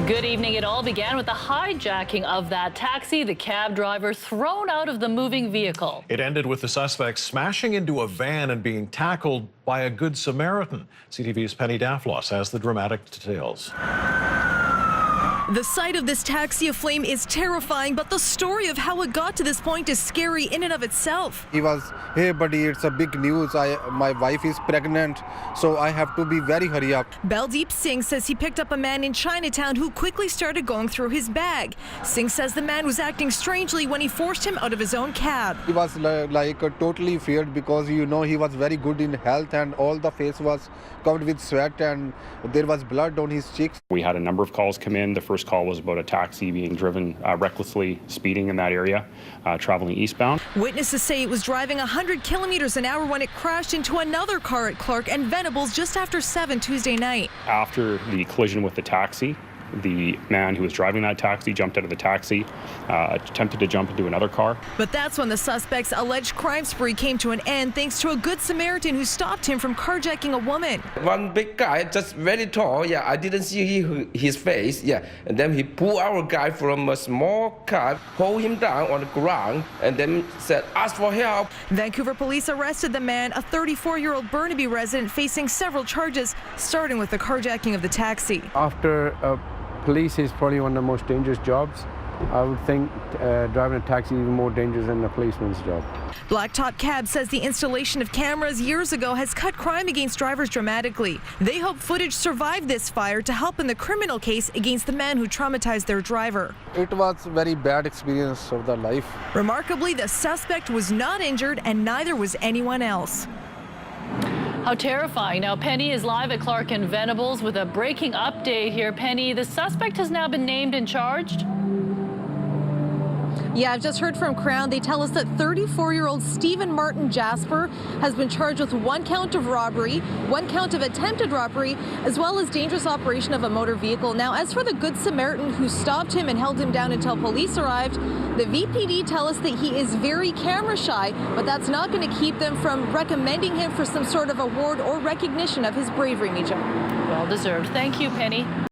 Good evening. It all began with the hijacking of that taxi, the cab driver thrown out of the moving vehicle. It ended with the suspect smashing into a van and being tackled by a Good Samaritan. CTV's Penny Daflos has the dramatic details. The sight of this taxi aflame is terrifying, but the story of how it got to this point is scary in and of itself. He was, "Hey buddy, it's a big news. My wife is pregnant, so I have to be very hurry up." Baldeep Singh says he picked up a man in Chinatown who quickly started going through his bag. Singh says the man was acting strangely when he forced him out of his own cab. He was totally feared because he was very good in health and all the face was covered with sweat and there was blood on his cheeks. We had a number of calls come in. The first call was about a taxi being driven recklessly speeding in that area, traveling eastbound. Witnesses say it was driving 100 kilometers an hour when it crashed into another car at Clark and Venables just after 7 Tuesday night. After the collision with the taxi, the man who was driving that taxi jumped out of the taxi, attempted to jump into another car. But that's when the suspect's alleged crime spree came to an end thanks to a Good Samaritan who stopped him from carjacking a woman. One big guy, just very tall, I didn't see his face, and then he pulled our guy from a small car, hold him down on the ground, and then said, "Ask for help." Vancouver police arrested the man, a 34-year-old Burnaby resident facing several charges, starting with the carjacking of the taxi. After police is probably one of the most dangerous jobs. I would think driving a taxi is even more dangerous than a policeman's job. Blacktop Cab says the installation of cameras years ago has cut crime against drivers dramatically. They hope footage survived this fire to help in the criminal case against the man who traumatized their driver. It was a very bad experience of the life. Remarkably, the suspect was not injured and neither was anyone else. How terrifying. Now, Penny is live at Clark and Venables with a breaking update here. Penny, the suspect has now been named and charged? Yeah, I've just heard from Crown. They tell us that 34-year-old Stephen Martin Jasper has been charged with 1 count of robbery, 1 count of attempted robbery, as well as dangerous operation of a motor vehicle. Now, as for the Good Samaritan who stopped him and held him down until police arrived, the VPD tell us that he is very camera shy, but that's not going to keep them from recommending him for some sort of award or recognition of his bravery, Mija. Well deserved. Thank you, Penny.